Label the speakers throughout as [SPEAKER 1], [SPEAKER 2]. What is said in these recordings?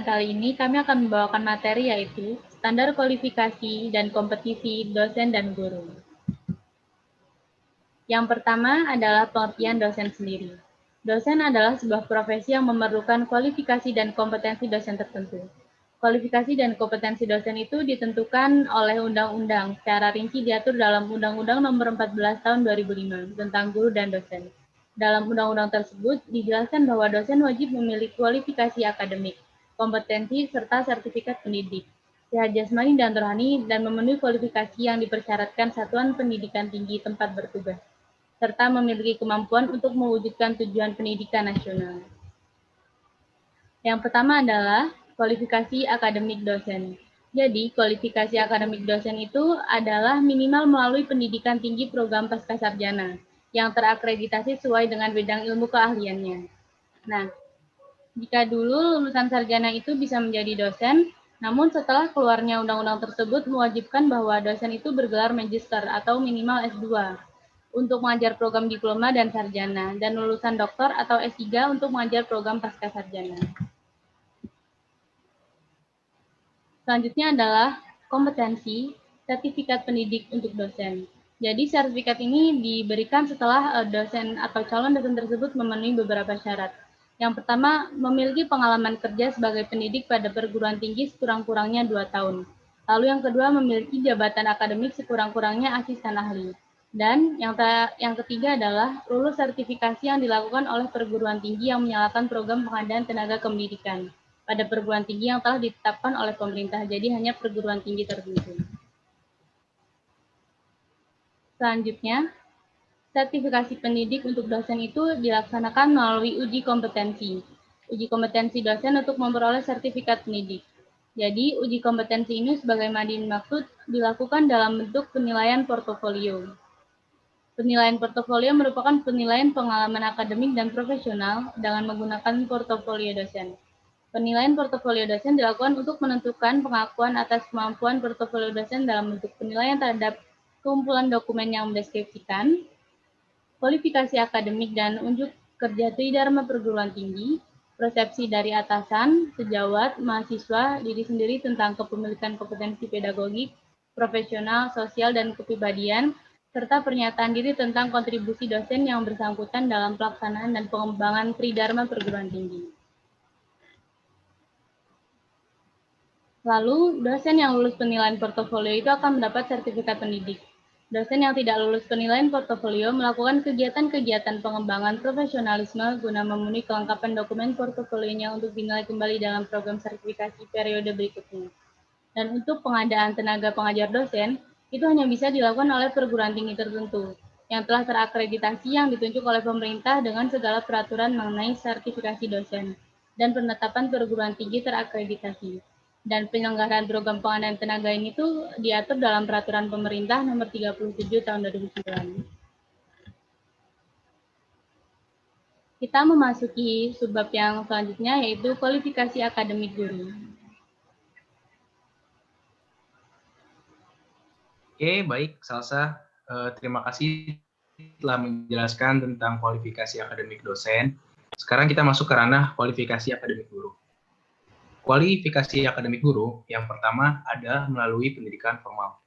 [SPEAKER 1] kali ini kami akan membawakan materi yaitu standar kualifikasi dan kompetisi dosen dan guru. Yang pertama adalah pengertian dosen sendiri. Dosen adalah sebuah profesi yang memerlukan kualifikasi dan kompetensi dosen tertentu. Kualifikasi dan kompetensi dosen itu ditentukan oleh undang-undang, secara rinci diatur dalam Undang-Undang Nomor 14 Tahun 2005 tentang guru dan dosen. Dalam undang-undang tersebut dijelaskan bahwa dosen wajib memiliki kualifikasi akademik, kompetensi, serta sertifikat pendidik, sehat jasmani dan rohani, dan memenuhi kualifikasi yang dipersyaratkan satuan pendidikan tinggi tempat bertugas, serta memiliki kemampuan untuk mewujudkan tujuan pendidikan nasional. Yang pertama adalah kualifikasi akademik dosen. Jadi, kualifikasi akademik dosen itu adalah minimal melalui pendidikan tinggi program pascasarjana yang terakreditasi sesuai dengan bidang ilmu keahliannya. Nah, jika dulu lulusan sarjana itu bisa menjadi dosen, namun setelah keluarnya undang-undang tersebut mewajibkan bahwa dosen itu bergelar magister atau minimal S2 untuk mengajar program diploma dan sarjana, dan lulusan doktor atau S3 untuk mengajar program pascasarjana. Selanjutnya adalah kompetensi sertifikat pendidik untuk dosen. Jadi sertifikat ini diberikan setelah dosen atau calon dosen tersebut memenuhi beberapa syarat. Yang pertama, memiliki pengalaman kerja sebagai pendidik pada perguruan tinggi sekurang-kurangnya 2 tahun. Lalu yang kedua, memiliki jabatan akademik sekurang-kurangnya asisten ahli. Dan yang ketiga adalah lulus sertifikasi yang dilakukan oleh perguruan tinggi yang menyalakan program pengadaan tenaga kependidikan pada perguruan tinggi yang telah ditetapkan oleh pemerintah, jadi hanya perguruan tinggi tertentu. Selanjutnya, sertifikasi pendidik untuk dosen itu dilaksanakan melalui uji kompetensi. Uji kompetensi dosen untuk memperoleh sertifikat pendidik. Jadi, uji kompetensi ini sebagaimana dimaksud dilakukan dalam bentuk penilaian portofolio. Penilaian portofolio merupakan penilaian pengalaman akademik dan profesional dengan menggunakan portofolio dosen. Penilaian portofolio dosen dilakukan untuk menentukan pengakuan atas kemampuan portofolio dosen dalam bentuk penilaian terhadap kumpulan dokumen yang mendeskripsikan, kualifikasi akademik dan unjuk kerja tridharma perguruan tinggi, persepsi dari atasan, sejawat, mahasiswa, diri sendiri tentang kepemilikan kompetensi pedagogik, profesional, sosial, dan kepribadian, serta pernyataan diri tentang kontribusi dosen yang bersangkutan dalam pelaksanaan dan pengembangan tridharma perguruan tinggi. Lalu, dosen yang lulus penilaian portofolio itu akan mendapat sertifikat pendidik. Dosen yang tidak lulus penilaian portofolio melakukan kegiatan-kegiatan pengembangan profesionalisme guna memenuhi kelengkapan dokumen portofolionya untuk dinilai kembali dalam program sertifikasi periode berikutnya. Dan untuk pengadaan tenaga pengajar dosen, itu hanya bisa dilakukan oleh perguruan tinggi tertentu, yang telah terakreditasi yang ditunjuk oleh pemerintah dengan segala peraturan mengenai sertifikasi dosen, dan penetapan perguruan tinggi terakreditasi. Dan penyelenggaraan program pengadaan tenaga ini tuh diatur dalam peraturan pemerintah nomor 37 tahun 2009. Kita memasuki subbab yang selanjutnya yaitu kualifikasi akademik guru.
[SPEAKER 2] Oke, baik Salsa. Terima kasih telah menjelaskan tentang kualifikasi akademik dosen. Sekarang kita masuk ke ranah kualifikasi akademik guru. Kualifikasi akademik guru yang pertama ada melalui pendidikan formal.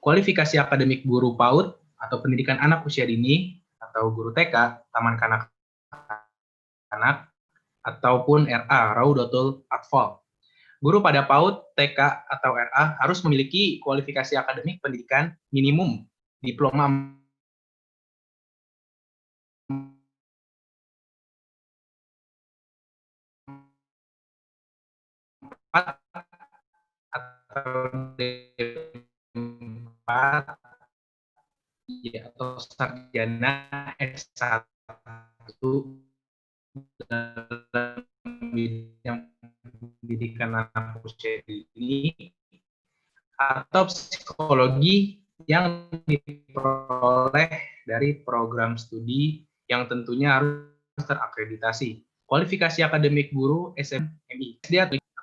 [SPEAKER 2] Kualifikasi akademik guru PAUD atau pendidikan anak usia dini atau guru TK, taman kanak-kanak, ataupun RA, Raudatul Atfal. Guru pada PAUD, TK, atau RA harus memiliki kualifikasi akademik pendidikan minimum diploma atau D4 atau sarjana S1 dalam bidang pendidikan anak usia dini atau psikologi yang diperoleh dari program studi yang tentunya harus terakreditasi. Kualifikasi akademik guru SMMI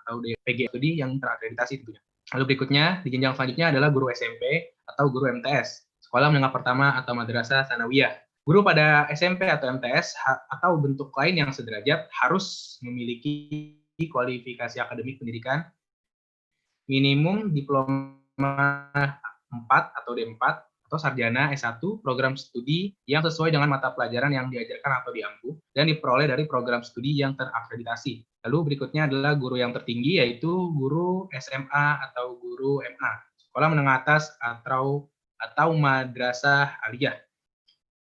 [SPEAKER 2] atau DPG studi yang terakreditasi tentunya. Lalu berikutnya, di jenjang selanjutnya adalah guru SMP atau guru MTS, sekolah menengah pertama atau madrasah tsanawiyah. Guru pada SMP atau MTS atau bentuk lain yang sederajat harus memiliki kualifikasi akademik pendidikan, minimum diploma 4 atau D4, atau sarjana S1 program studi yang sesuai dengan mata pelajaran yang diajarkan atau diampu, dan diperoleh dari program studi yang terakreditasi. Lalu berikutnya adalah guru yang tertinggi, yaitu guru SMA atau guru MA, sekolah menengah atas atau madrasah aliyah.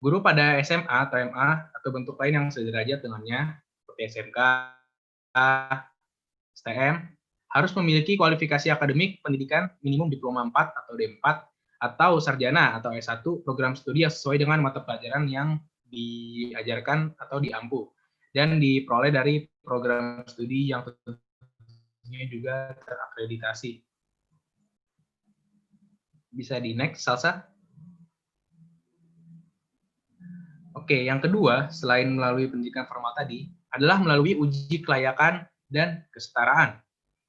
[SPEAKER 2] Guru pada SMA atau MA atau bentuk lain yang sederajat dengannya, seperti SMK, STM, harus memiliki kualifikasi akademik pendidikan minimum diploma 4 atau D4, atau sarjana atau S1 program studi yang sesuai dengan mata pelajaran yang diajarkan atau diampu, dan diperoleh dari program studi yang tentunya juga terakreditasi. Bisa di next, Salsa. Oke, yang kedua, selain melalui pendidikan formal tadi, adalah melalui uji kelayakan dan kesetaraan.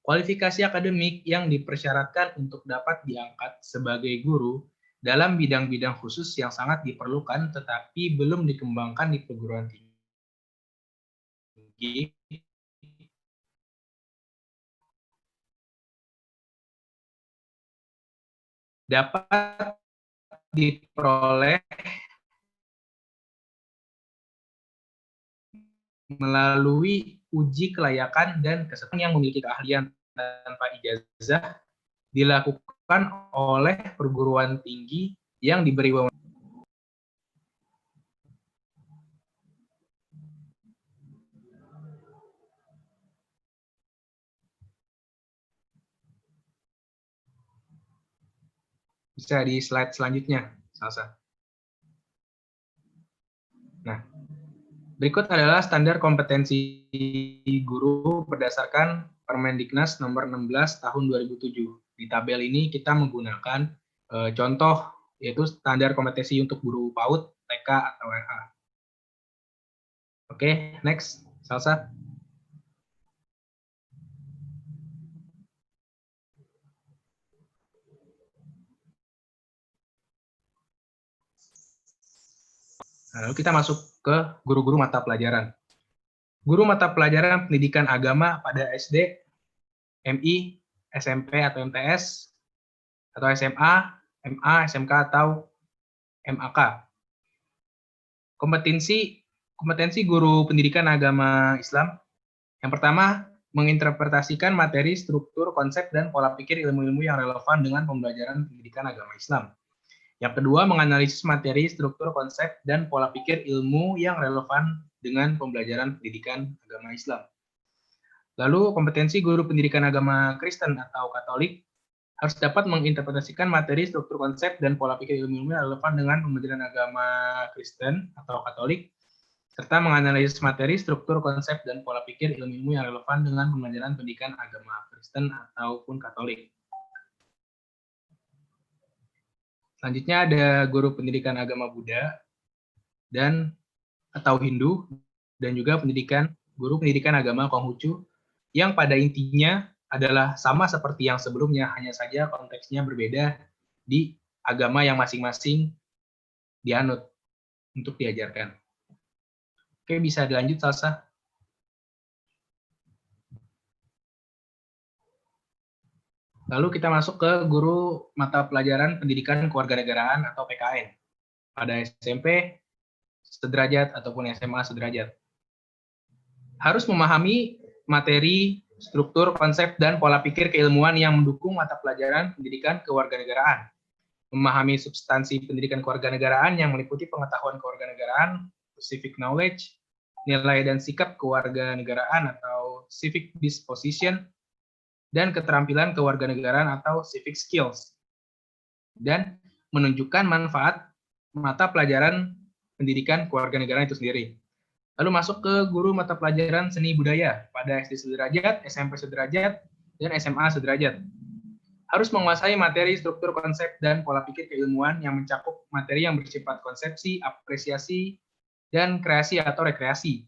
[SPEAKER 2] Kualifikasi akademik yang dipersyaratkan untuk dapat diangkat sebagai guru dalam bidang-bidang khusus yang sangat diperlukan tetapi belum dikembangkan di perguruan tinggi dapat diperoleh melalui uji kelayakan dan kesetaraan yang memiliki keahlian tanpa ijazah dilakukan oleh perguruan tinggi yang diberi wewenang. Bisa di slide selanjutnya, Salsa. Nah, berikut adalah standar kompetensi guru berdasarkan Permendiknas nomor 16 tahun 2007. Di tabel ini kita menggunakan contoh, yaitu standar kompetensi untuk guru PAUD, TK, atau LA. Oke, next, Salsa. Lalu kita masuk ke guru-guru mata pelajaran. Guru mata pelajaran pendidikan agama pada SD, MI, SMP atau MTS, atau SMA, MA, SMK atau MAK. Kompetensi guru pendidikan agama Islam. Yang pertama, menginterpretasikan materi, struktur, konsep, dan pola pikir ilmu-ilmu yang relevan dengan pembelajaran pendidikan agama Islam. Yang kedua, menganalisis materi, struktur, konsep, dan pola pikir ilmu yang relevan dengan pembelajaran pendidikan agama Islam. Lalu, kompetensi guru pendidikan agama Kristen atau Katolik harus dapat menginterpretasikan materi, struktur, konsep, dan pola pikir ilmu yang relevan dengan pembelajaran agama Kristen atau Katolik, serta menganalisis materi, struktur, konsep, dan pola pikir ilmu yang relevan dengan pembelajaran pendidikan agama Kristen ataupun Katolik. Selanjutnya ada guru pendidikan agama Buddha dan atau Hindu, dan juga guru pendidikan agama Konghucu, yang pada intinya adalah sama seperti yang sebelumnya, hanya saja konteksnya berbeda di agama yang masing-masing dianut untuk diajarkan. Oke, bisa dilanjut, Salsa. Lalu kita masuk ke guru mata pelajaran pendidikan kewarganegaraan atau PKN pada SMP sederajat ataupun SMA sederajat. Harus memahami materi, struktur, konsep, dan pola pikir keilmuan yang mendukung mata pelajaran pendidikan kewarganegaraan. Memahami substansi pendidikan kewarganegaraan yang meliputi pengetahuan kewarganegaraan, civic knowledge, nilai dan sikap kewarganegaraan atau civic disposition, dan keterampilan kewarganegaraan atau civic skills, dan menunjukkan manfaat mata pelajaran pendidikan kewarganegaraan itu sendiri. Lalu masuk ke guru mata pelajaran seni budaya pada SD sederajat, SMP sederajat, dan SMA sederajat. Harus menguasai materi, struktur, konsep, dan pola pikir keilmuan yang mencakup materi yang bersifat konsepsi, apresiasi, dan kreasi atau rekreasi,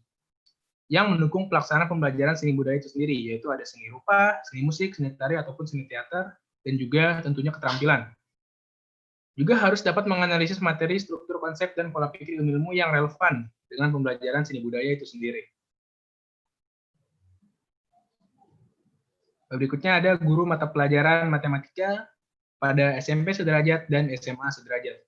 [SPEAKER 2] yang mendukung pelaksanaan pembelajaran seni budaya itu sendiri, yaitu ada seni rupa, seni musik, seni tari, ataupun seni teater, dan juga tentunya keterampilan. Juga harus dapat menganalisis materi, struktur, konsep, dan pola pikir ilmu-ilmu yang relevan dengan pembelajaran seni budaya itu sendiri. Berikutnya ada guru mata pelajaran matematika pada SMP sederajat dan SMA sederajat.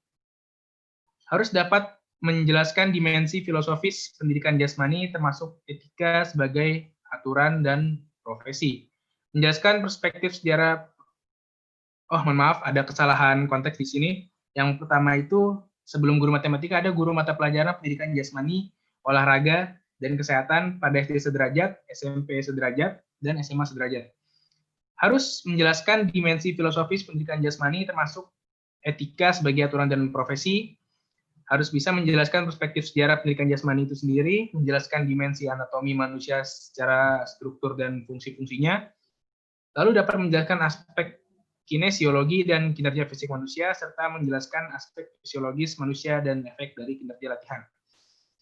[SPEAKER 2] Harus dapat menjelaskan dimensi filosofis pendidikan jasmani termasuk etika sebagai aturan dan profesi. Menjelaskan perspektif sejarah. Oh, mohon maaf, ada kesalahan konteks di sini. Yang pertama itu, sebelum guru matematika ada guru mata pelajaran pendidikan jasmani, olahraga, dan kesehatan pada SD sederajat, SMP sederajat, dan SMA sederajat. Harus menjelaskan dimensi filosofis pendidikan jasmani termasuk etika sebagai aturan dan profesi, harus bisa menjelaskan perspektif sejarah pendidikan jasmani itu sendiri, menjelaskan dimensi anatomi manusia secara struktur dan fungsi-fungsinya, lalu dapat menjelaskan aspek kinesiologi dan kinerja fisik manusia, serta menjelaskan aspek fisiologis manusia dan efek dari kinerja latihan.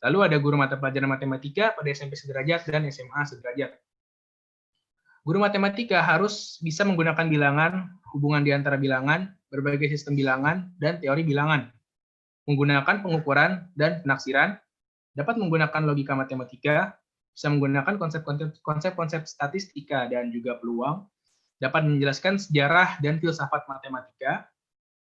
[SPEAKER 2] Lalu ada guru mata pelajaran matematika pada SMP sederajat dan SMA sederajat. Guru matematika harus bisa menggunakan bilangan, hubungan di antara bilangan, berbagai sistem bilangan, dan teori bilangan. Menggunakan pengukuran dan penaksiran, dapat menggunakan logika matematika, bisa menggunakan konsep-konsep statistika dan juga peluang, dapat menjelaskan sejarah dan filsafat matematika,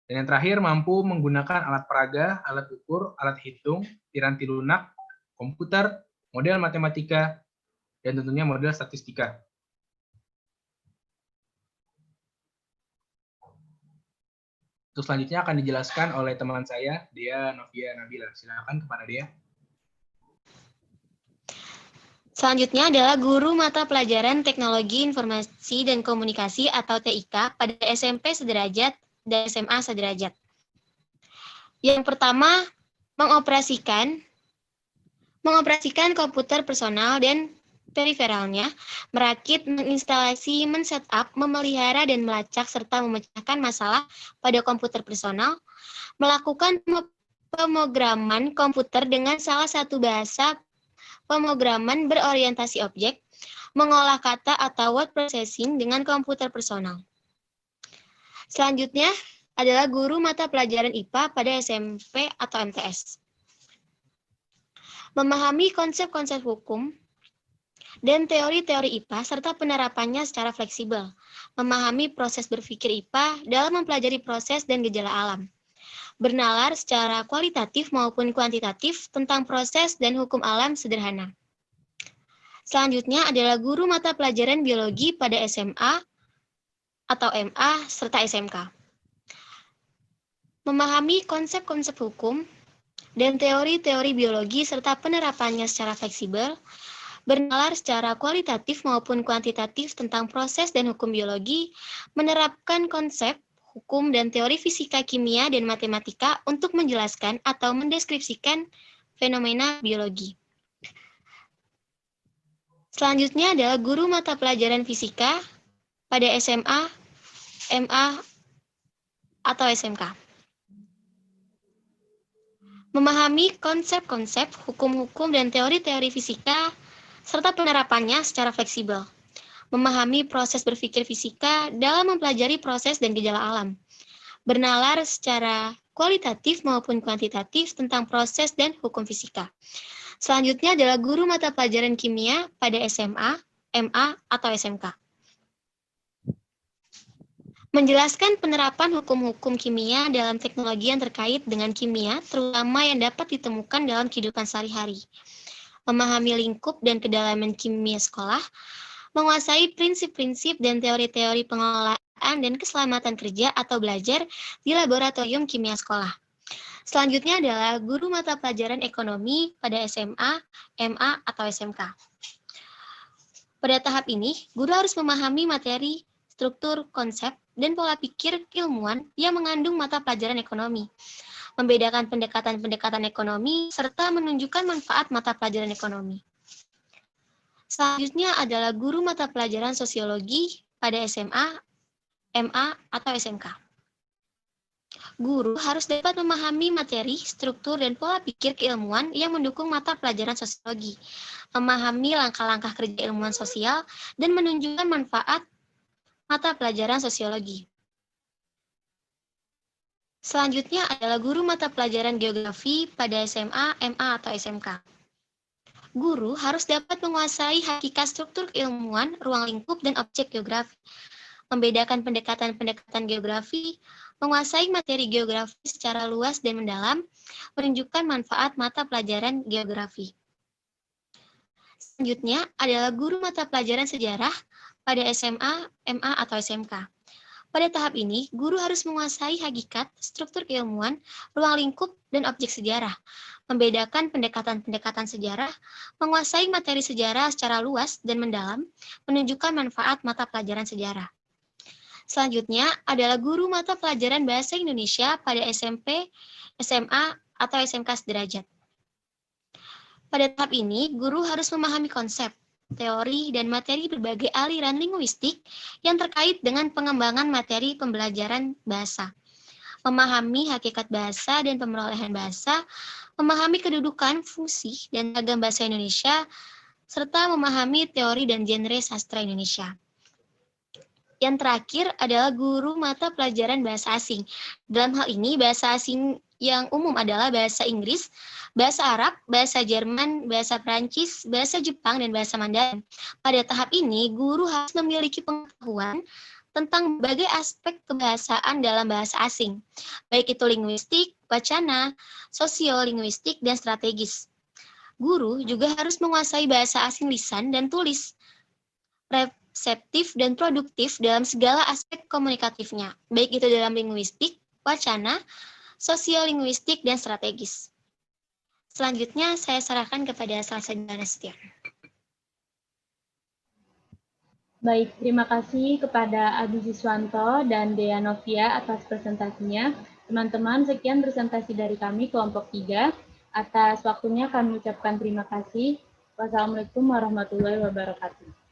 [SPEAKER 2] dan yang terakhir mampu menggunakan alat peraga, alat ukur, alat hitung, piranti lunak, komputer, model matematika, dan tentunya model statistika. Untuk selanjutnya akan dijelaskan oleh teman saya, Dea Novia Nabila. Silakan kepada Dea.
[SPEAKER 3] Selanjutnya adalah guru mata pelajaran Teknologi Informasi dan Komunikasi atau TIK pada SMP sederajat dan SMA sederajat. Yang pertama, mengoperasikan komputer personal dan periferalnya, merakit, menginstalasi, men-setup, memelihara, dan melacak serta memecahkan masalah pada komputer personal, melakukan pemrograman komputer dengan salah satu bahasa pemrograman berorientasi objek, mengolah kata atau word processing dengan komputer personal. Selanjutnya adalah guru mata pelajaran IPA pada SMP atau MTS. Memahami konsep-konsep hukum dan teori-teori IPA serta penerapannya secara fleksibel. Memahami proses berpikir IPA dalam mempelajari proses dan gejala alam. Bernalar secara kualitatif maupun kuantitatif tentang proses dan hukum alam sederhana. Selanjutnya adalah guru mata pelajaran biologi pada SMA atau MA serta SMK. Memahami konsep-konsep hukum dan teori-teori biologi serta penerapannya secara fleksibel, bernalar secara kualitatif maupun kuantitatif tentang proses dan hukum biologi, menerapkan konsep, hukum, dan teori fisika, kimia, dan matematika untuk menjelaskan atau mendeskripsikan fenomena biologi. Selanjutnya adalah guru mata pelajaran fisika pada SMA, MA, atau SMK. Memahami konsep-konsep, hukum-hukum, dan teori-teori fisika, serta penerapannya secara fleksibel. Memahami proses berpikir fisika dalam mempelajari proses dan gejala alam. Bernalar secara kualitatif maupun kuantitatif tentang proses dan hukum fisika. Selanjutnya adalah guru mata pelajaran kimia pada SMA, MA, atau SMK. Menjelaskan penerapan hukum-hukum kimia dalam teknologi yang terkait dengan kimia, terutama yang dapat ditemukan dalam kehidupan sehari-hari. Memahami lingkup dan kedalaman kimia sekolah, menguasai prinsip-prinsip dan teori-teori pengelolaan dan keselamatan kerja atau belajar di laboratorium kimia sekolah. Selanjutnya adalah guru mata pelajaran ekonomi pada SMA, MA, atau SMK. Pada tahap ini, guru harus memahami materi, struktur, konsep, dan pola pikir keilmuan yang mengandung mata pelajaran ekonomi, membedakan pendekatan-pendekatan ekonomi, serta menunjukkan manfaat mata pelajaran ekonomi. Selanjutnya adalah guru mata pelajaran sosiologi pada SMA, MA, atau SMK. Guru harus dapat memahami materi, struktur, dan pola pikir keilmuan yang mendukung mata pelajaran sosiologi, memahami langkah-langkah kerja ilmuwan sosial, dan menunjukkan manfaat mata pelajaran sosiologi. Selanjutnya adalah guru mata pelajaran geografi pada SMA, MA, atau SMK. Guru harus dapat menguasai hakikat struktur keilmuan, ruang lingkup, dan objek geografi. Membedakan pendekatan-pendekatan geografi, menguasai materi geografi secara luas dan mendalam, menunjukkan manfaat mata pelajaran geografi. Selanjutnya adalah guru mata pelajaran sejarah pada SMA, MA, atau SMK. Pada tahap ini, guru harus menguasai hakikat, struktur keilmuan, ruang lingkup, dan objek sejarah, membedakan pendekatan-pendekatan sejarah, menguasai materi sejarah secara luas dan mendalam, menunjukkan manfaat mata pelajaran sejarah. Selanjutnya adalah guru mata pelajaran Bahasa Indonesia pada SMP, SMA, atau SMK sederajat. Pada tahap ini, guru harus memahami konsep, teori, dan materi berbagai aliran linguistik yang terkait dengan pengembangan materi pembelajaran bahasa. Memahami hakikat bahasa dan pemerolehan bahasa, memahami kedudukan, fungsi, dan ragam bahasa Indonesia, serta memahami teori dan genre sastra Indonesia. Yang terakhir adalah guru mata pelajaran bahasa asing. Dalam hal ini, bahasa asing yang umum adalah bahasa Inggris, bahasa Arab, bahasa Jerman, bahasa Prancis, bahasa Jepang, dan bahasa Mandarin. Pada tahap ini, guru harus memiliki pengetahuan tentang berbagai aspek kebahasaan dalam bahasa asing, baik itu linguistik, wacana, sosiolinguistik, dan strategis. Guru juga harus menguasai bahasa asing lisan dan tulis, reseptif dan produktif dalam segala aspek komunikatifnya, baik itu dalam linguistik, wacana, sosiolinguistik, dan strategis. Selanjutnya, saya serahkan kepada Salsabila Nasution.
[SPEAKER 1] Baik, terima kasih kepada Adi Siswanto dan Dea Novia atas presentasinya. Teman-teman, sekian presentasi dari kami kelompok 3. Atas waktunya kami ucapkan terima kasih. Wassalamualaikum warahmatullahi wabarakatuh.